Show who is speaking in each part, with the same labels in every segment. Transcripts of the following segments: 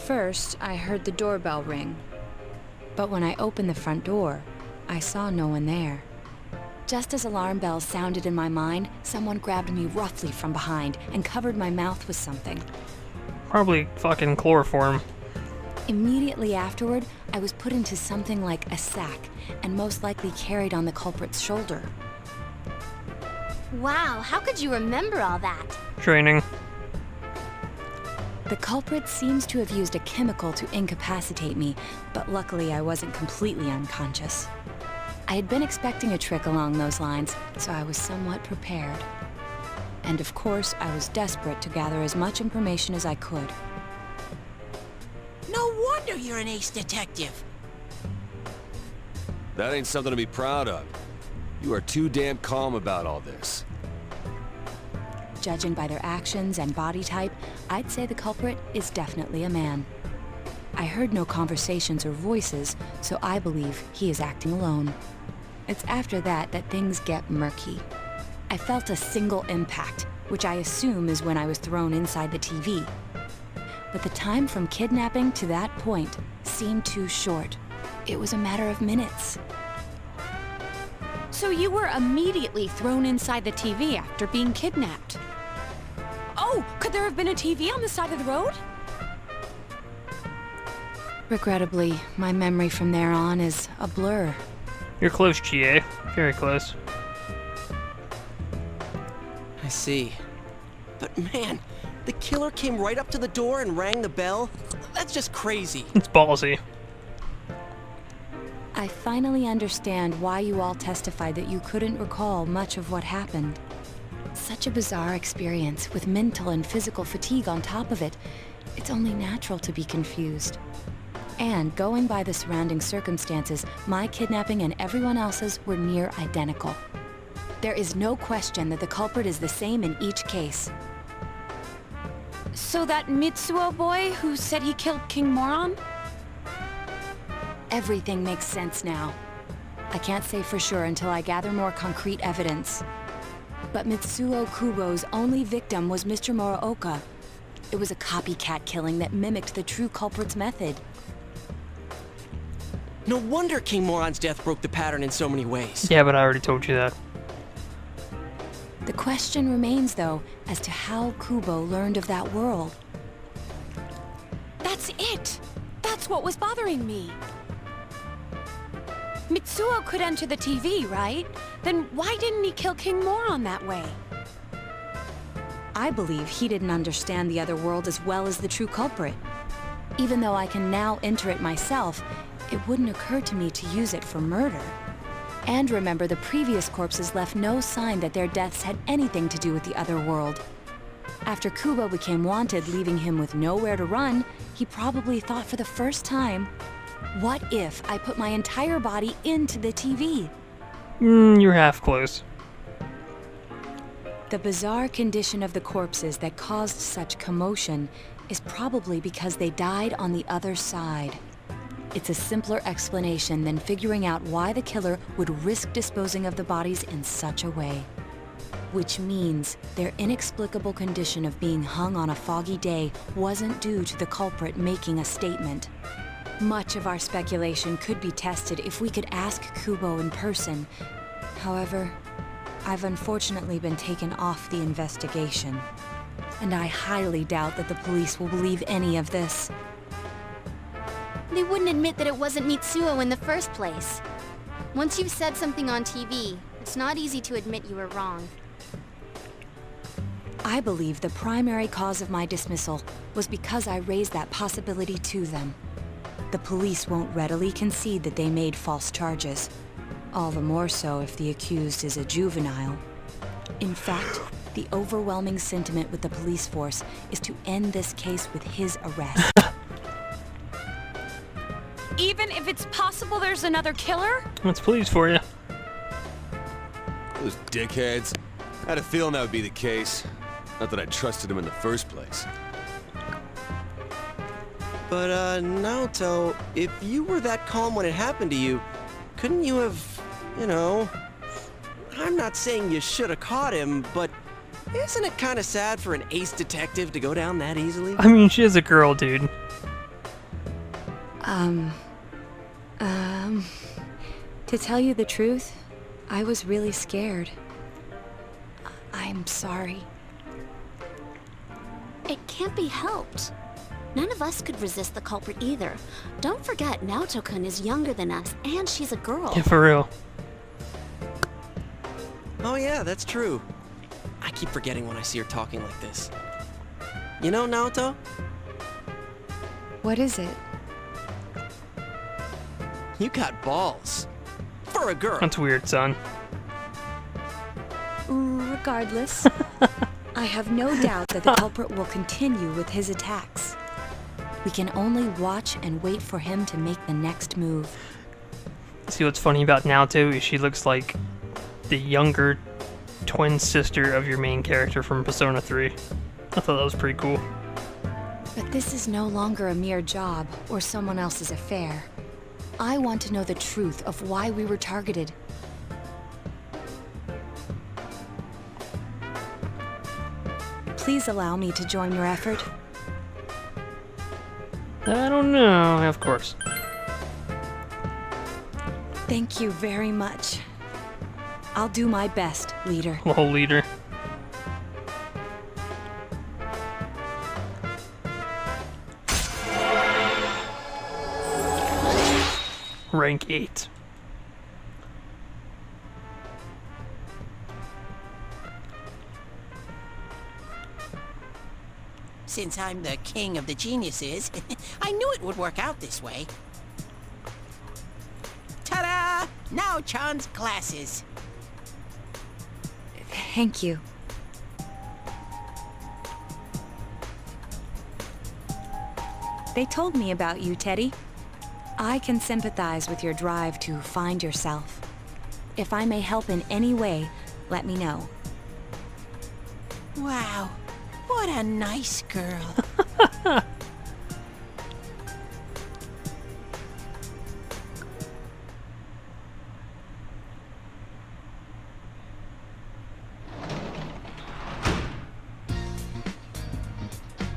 Speaker 1: First, I heard the doorbell ring. But when I opened the front door, I saw no one there. Just as alarm bells sounded in my mind, someone grabbed me roughly from behind and covered my mouth with something.
Speaker 2: Probably fucking chloroform.
Speaker 1: Immediately afterward, I was put into something like a sack and most likely carried on the culprit's shoulder.
Speaker 3: Wow, how could you remember all that?
Speaker 2: Training.
Speaker 1: The culprit seems to have used a chemical to incapacitate me, but luckily I wasn't completely unconscious. I had been expecting a trick along those lines, so I was somewhat prepared. And of course, I was desperate to gather as much information as I could.
Speaker 4: No wonder you're an ace detective.
Speaker 5: That ain't something to be proud of. You are too damn calm about all this.
Speaker 1: Judging by their actions and body type, I'd say the culprit is definitely a man. I heard no conversations or voices, so I believe he is acting alone. It's after that that things get murky. I felt a single impact, which I assume is when I was thrown inside the TV. But the time from kidnapping to that point seemed too short. It was a matter of minutes.
Speaker 6: So you were immediately thrown inside the TV after being kidnapped? Oh, could there have been a TV on the side of the road?
Speaker 1: Regrettably, my memory from there on is a blur.
Speaker 2: You're close, GA. Very close.
Speaker 4: I see. But man, the killer came right up to the door and rang the bell? That's just crazy.
Speaker 2: It's ballsy.
Speaker 1: I finally understand why you all testified that you couldn't recall much of what happened. Such a bizarre experience, with mental and physical fatigue on top of it. It's only natural to be confused. And going by the surrounding circumstances, my kidnapping and everyone else's were near identical. There is no question that the culprit is the same in each case.
Speaker 6: So that Mitsuo boy who said he killed King Moron?
Speaker 1: Everything makes sense now. I can't say for sure until I gather more concrete evidence. But Mitsuo Kubo's only victim was Mr. Muraoka. It was a copycat killing that mimicked the true culprit's method.
Speaker 4: No wonder King Moron's death broke the pattern in so many ways.
Speaker 2: Yeah, but I already told you that.
Speaker 1: The question remains, though, as to how Kubo learned of that world.
Speaker 6: That's it! That's what was bothering me. Mitsuo could enter the TV, right? Then why didn't he kill King Moron that way?
Speaker 1: I believe he didn't understand the other world as well as the true culprit. Even though I can now enter it myself, it wouldn't occur to me to use it for murder. And remember, the previous corpses left no sign that their deaths had anything to do with the other world. After Kubo became wanted, leaving him with nowhere to run, he probably thought for the first time, what if I put my entire body into the TV?
Speaker 2: You're half close.
Speaker 1: The bizarre condition of the corpses that caused such commotion is probably because they died on the other side. It's a simpler explanation than figuring out why the killer would risk disposing of the bodies in such a way. Which means their inexplicable condition of being hung on a foggy day wasn't due to the culprit making a statement. Much of our speculation could be tested if we could ask Kubo in person. However, I've unfortunately been taken off the investigation. And I highly doubt that the police will believe any of this.
Speaker 3: They wouldn't admit that it wasn't Mitsuo in the first place. Once you've said something on TV, it's not easy to admit you were wrong.
Speaker 1: I believe the primary cause of my dismissal was because I raised that possibility to them. The police won't readily concede that they made false charges. All the more so if the accused is a juvenile. In fact, the overwhelming sentiment with the police force is to end this case with his arrest.
Speaker 6: Even if it's possible there's another killer?
Speaker 2: That's pleased for you.
Speaker 5: Those dickheads. I had a feeling that would be the case. Not that I trusted him in the first place.
Speaker 4: But, Naoto, if you were that calm when it happened to you, couldn't you have, you know... I'm not saying you should have caught him, but isn't it kind of sad for an ace detective to go down that easily?
Speaker 2: I mean, she is a girl, dude.
Speaker 1: To tell you the truth, I was really scared. I'm sorry.
Speaker 3: It can't be helped. None of us could resist the culprit either. Don't forget, Naoto-kun is younger than us, and she's a girl.
Speaker 2: Yeah, for real.
Speaker 4: Oh yeah, that's true. I keep forgetting when I see her talking like this. You know, Naoto?
Speaker 1: What is it?
Speaker 4: You got balls. For a girl.
Speaker 2: That's weird, son.
Speaker 1: Regardless, I have no doubt that the culprit will continue with his attacks. We can only watch and wait for him to make the next move.
Speaker 2: See, what's funny about Naoto is she looks like the younger twin sister of your main character from Persona 3. I thought that was pretty cool.
Speaker 1: But this is no longer a mere job or someone else's affair. I want to know the truth of why we were targeted. Please allow me to join your effort.
Speaker 2: I don't know, of course.
Speaker 1: Thank you very much. I'll do my best, leader.
Speaker 2: Lol, leader. Rank 8.
Speaker 7: Since I'm the king of the geniuses, I knew it would work out this way. Ta-da! Now Chan's glasses.
Speaker 1: Thank you. They told me about you, Teddy. I can sympathize with your drive to find yourself. If I may help in any way, let me know.
Speaker 7: Wow, what a nice girl.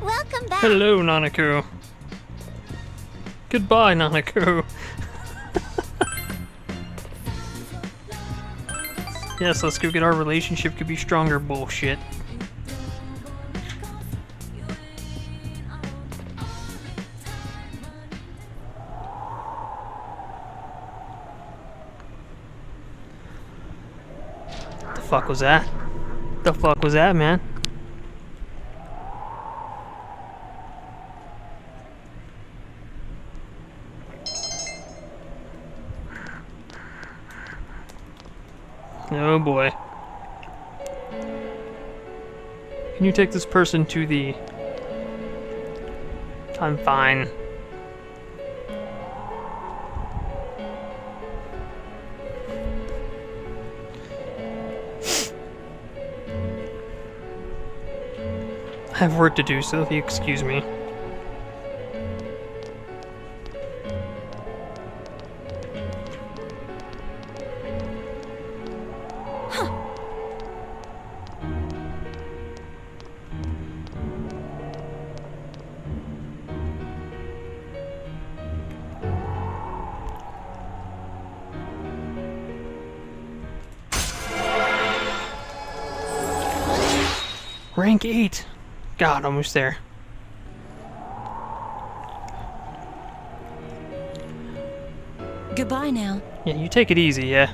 Speaker 3: Welcome back.
Speaker 2: Hello, Nanako. Goodbye, Nanako. Yes, let's go get our relationship could be stronger bullshit. The fuck was that? The fuck was that, man? Oh boy. Can you take this person to the... I'm fine. I have work to do, so if you excuse me. Rank 8! God, almost there.
Speaker 1: Goodbye now.
Speaker 2: Yeah, you take it easy, yeah?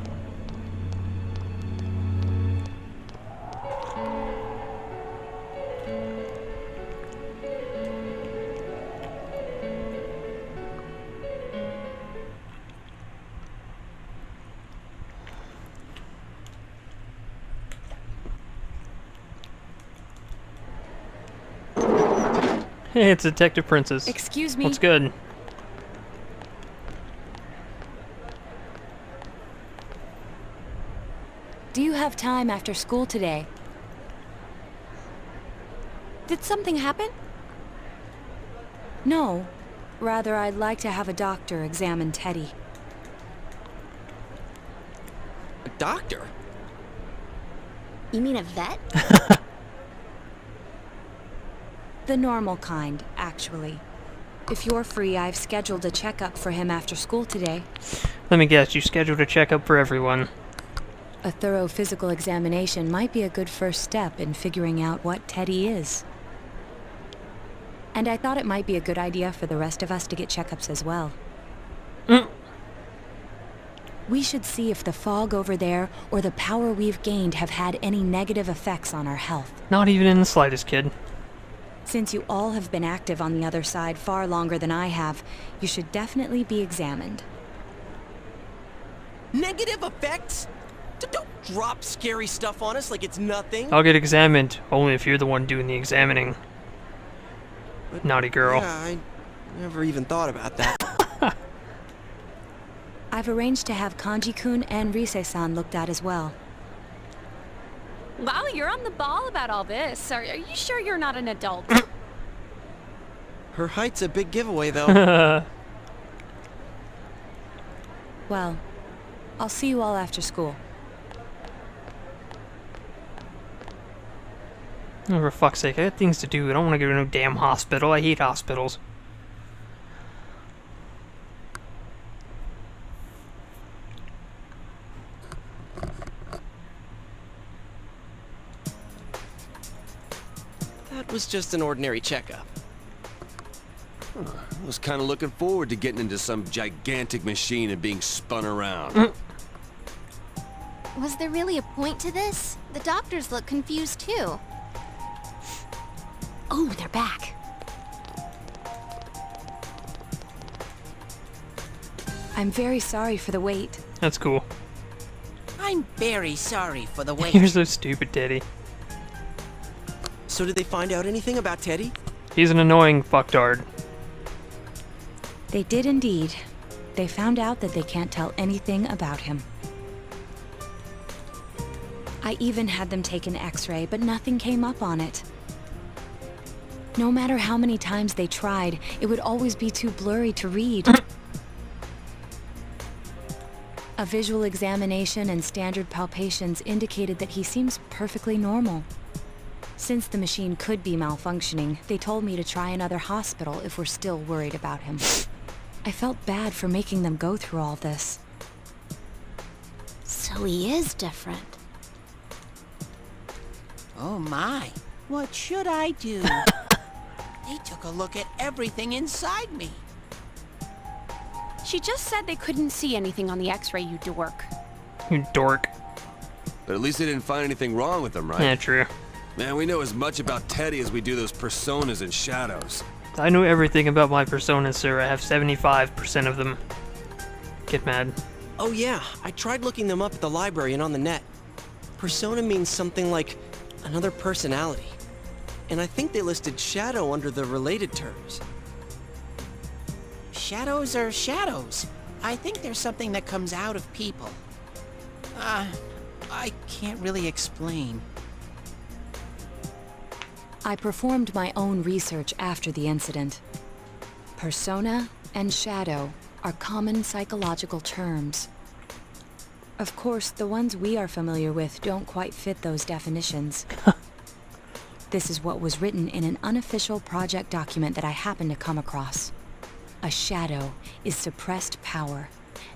Speaker 2: Hey, it's Detective Princess.
Speaker 1: Excuse me.
Speaker 2: What's good?
Speaker 1: Do you have time after school today? Did something happen? No. Rather, I'd like to have a doctor examine Teddy.
Speaker 4: A doctor?
Speaker 3: You mean a vet?
Speaker 1: The normal kind, actually. If you're free, I've scheduled a checkup for him after school today.
Speaker 2: Let me guess, you scheduled a checkup for everyone.
Speaker 1: A thorough physical examination might be a good first step in figuring out what Teddy is. And I thought it might be a good idea for the rest of us to get checkups as well. We should see if the fog over there or the power we've gained have had any negative effects on our health.
Speaker 2: Not even in the slightest, kid.
Speaker 1: Since you all have been active on the other side far longer than I have, you should definitely be examined.
Speaker 4: Negative effects? Don't drop scary stuff on us like it's nothing.
Speaker 2: I'll get examined, only if you're the one doing the examining.
Speaker 4: But,
Speaker 2: Naughty girl.
Speaker 4: Yeah, I never even thought about that.
Speaker 1: I've arranged to have Kanji-kun and Rise-san looked at as well.
Speaker 6: Wow, you're on the ball about all this. Are you sure you're not an adult?
Speaker 4: Her height's a big giveaway, though.
Speaker 1: Well, I'll see you all after school.
Speaker 2: Oh, for fuck's sake, I got things to do. I don't want to go to no damn hospital. I hate hospitals.
Speaker 4: That was just an ordinary checkup.
Speaker 5: I was kind of looking forward to getting into some gigantic machine and being spun around.
Speaker 3: Was there really a point to this? The doctors look confused too.
Speaker 6: Oh, they're back.
Speaker 1: I'm very sorry for the wait.
Speaker 2: That's cool.
Speaker 7: I'm very sorry for the wait.
Speaker 2: You're so stupid, Teddy.
Speaker 4: So did they find out anything about Teddy?
Speaker 2: He's an annoying fucktard.
Speaker 1: They did indeed. They found out that they can't tell anything about him. I even had them take an X-ray, but nothing came up on it. No matter how many times they tried, it would always be too blurry to read. A visual examination and standard palpations indicated that he seems perfectly normal. Since the machine could be malfunctioning, they told me to try another hospital if we're still worried about him. I felt bad for making them go through all this.
Speaker 3: So he is different.
Speaker 7: Oh my, what should I do? They took a look at everything inside me.
Speaker 6: She just said they couldn't see anything on the X-ray, you dork.
Speaker 2: You dork.
Speaker 5: But at least they didn't find anything wrong with him, right?
Speaker 2: Yeah, true.
Speaker 5: Man, we know as much about Teddy as we do those personas and shadows.
Speaker 2: I know everything about my personas, sir. I have 75% of them. Get mad.
Speaker 4: Oh yeah, I tried looking them up at the library and on the net. Persona means something like another personality. And I think they listed shadow under the related terms.
Speaker 7: Shadows are shadows. I think there's something that comes out of people. I can't really explain.
Speaker 1: I performed my own research after the incident. Persona and shadow are common psychological terms. Of course, the ones we are familiar with don't quite fit those definitions. This is what was written in an unofficial project document that I happened to come across. A shadow is suppressed power,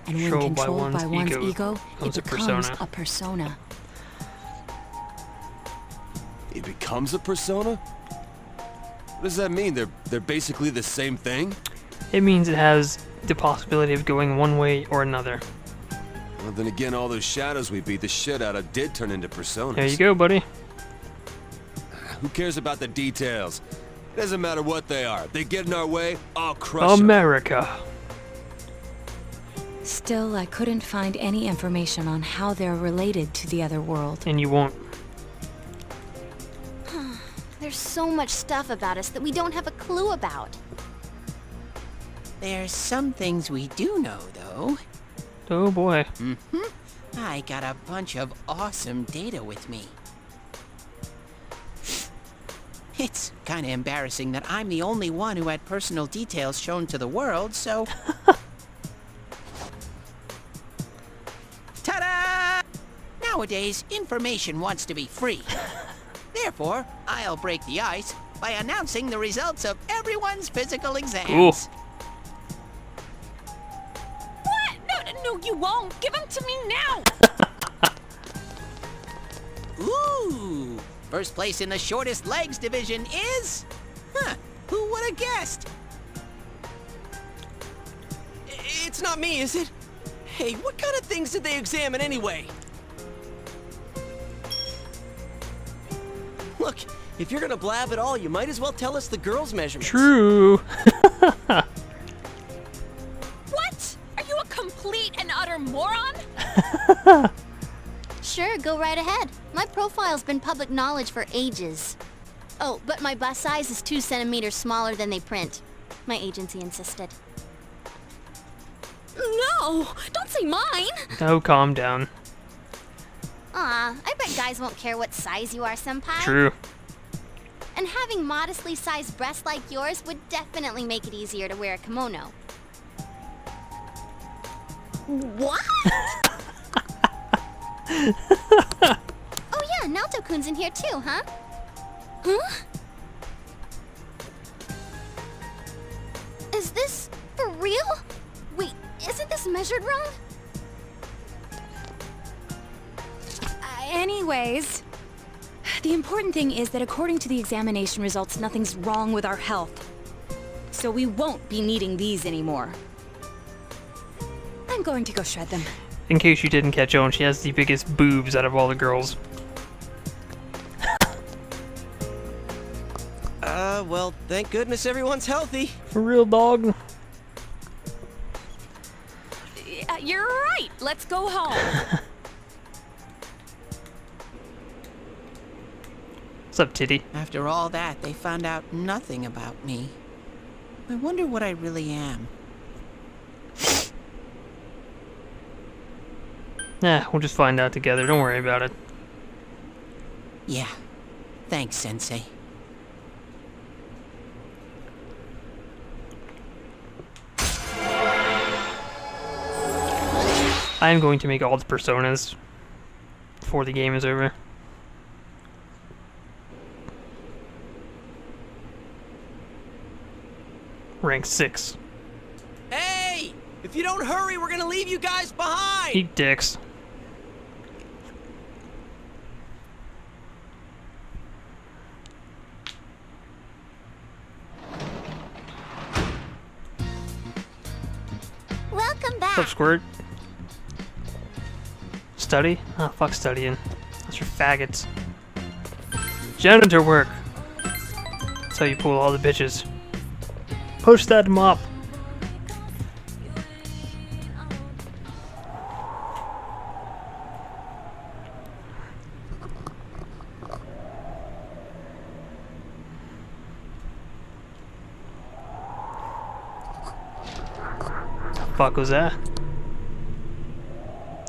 Speaker 1: and when controlled by one's ego, it becomes a persona.
Speaker 5: It becomes a persona? What does that mean? They're basically the same thing?
Speaker 2: It means it has the possibility of going one way or another.
Speaker 5: Well, then again, all those shadows we beat the shit out of did turn into personas.
Speaker 2: There you go, buddy.
Speaker 5: Who cares about the details? It doesn't matter what they are. If they get in our way, I'll crush 'em.
Speaker 2: America.
Speaker 1: Still, I couldn't find any information on how they're related to the other world.
Speaker 2: And you won't.
Speaker 3: There's so much stuff about us that we don't have a clue about.
Speaker 7: There's some things we do know, though.
Speaker 2: Oh boy.
Speaker 7: I got a bunch of awesome data with me. It's kind of embarrassing that I'm the only one who had personal details shown to the world, so... Ta-da! Nowadays, information wants to be free. Therefore, I'll break the ice by announcing the results of everyone's physical exams.
Speaker 2: Cool.
Speaker 6: What? No, you won't. Give them to me now.
Speaker 7: Ooh! First place in the shortest legs division is... Huh, who would have guessed?
Speaker 4: It's not me, is it? Hey, what kind of things did they examine anyway? Look, if you're gonna blab at all, you might as well tell us the girls' measurements.
Speaker 2: True.
Speaker 6: What? Are you a complete and utter moron?
Speaker 3: Sure, go right ahead. My profile's been public knowledge for ages. Oh, but my bust size is 2 centimeters smaller than they print. My agency insisted.
Speaker 6: No, don't say mine.
Speaker 2: Oh, calm down.
Speaker 3: Aw, I bet guys won't care what size you are, senpai.
Speaker 2: True.
Speaker 3: And having modestly sized breasts like yours would definitely make it easier to wear a kimono. What? Oh yeah, Naoto-kun's in here too, huh? Huh? Is this for real? Wait, isn't this measured wrong?
Speaker 1: Anyways, the important thing is that according to the examination results, nothing's wrong with our health. So we won't be needing these anymore. I'm going to go shred them.
Speaker 2: In case you didn't catch on, she has the biggest boobs out of all the girls.
Speaker 4: Well, thank goodness everyone's healthy.
Speaker 2: For real, dog.
Speaker 6: You're right. Let's go home.
Speaker 2: What's up, Titty?
Speaker 7: After all that, they found out nothing about me. I wonder what I really am.
Speaker 2: Nah, we'll just find out together. Don't worry about it.
Speaker 7: Yeah. Thanks, Sensei.
Speaker 2: I am going to make all the personas before the game is over. Rank 6.
Speaker 4: Hey! If you don't hurry, we're gonna leave you guys behind!
Speaker 2: Eat dicks.
Speaker 3: Welcome back.
Speaker 2: What's up, Squirt? Study? Oh, fuck studying. Those are faggots. Janitor work! That's how you pull all the bitches. Push that mop! Fuck was that?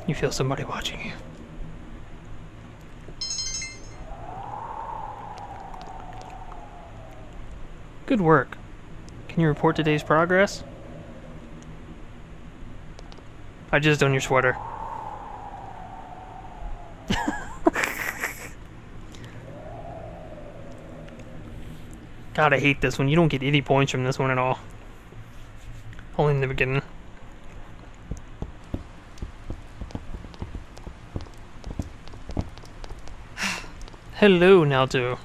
Speaker 2: You feel somebody watching you. Good work. Can you report today's progress? I just done your sweater. God, I hate this one. You don't get any points from this one at all. Only in the beginning. Hello, Naoto.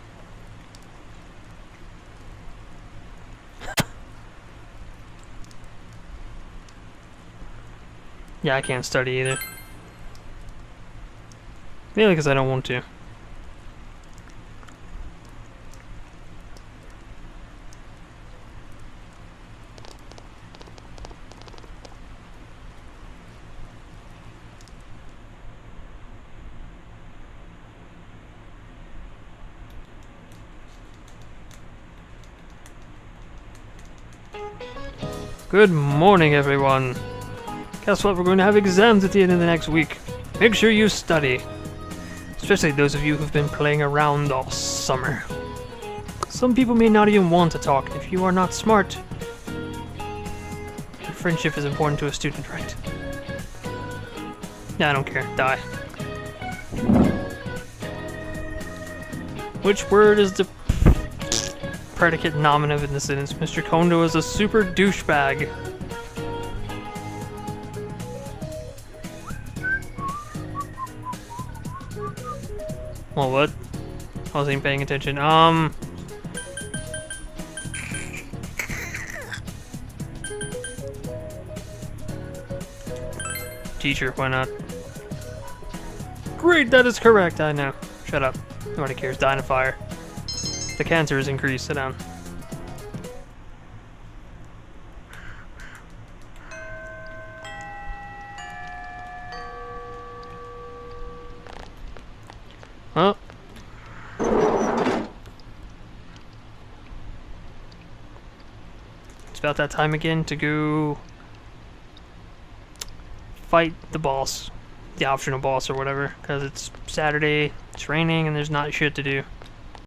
Speaker 2: Yeah, I can't study either. Mainly because I don't want to. Good morning, everyone. Guess what? We're going to have exams at the end of the next week. Make sure you study. Especially those of you who've been playing around all summer. Some people may not even want to talk. If you are not smart, friendship is important to a student, right? Yeah, I don't care. Die. Which word is the... predicate nominative in this instance. Mr. Kondo is a super douchebag. Well, what? I wasn't even paying attention. Teacher, why not? Great, that is correct, I know. Shut up. Nobody cares. Die in a fire. The cancer is increased. Sit down. Well. It's about that time again to go fight the boss. The optional boss or whatever. Because it's Saturday, it's raining, and there's not shit to do.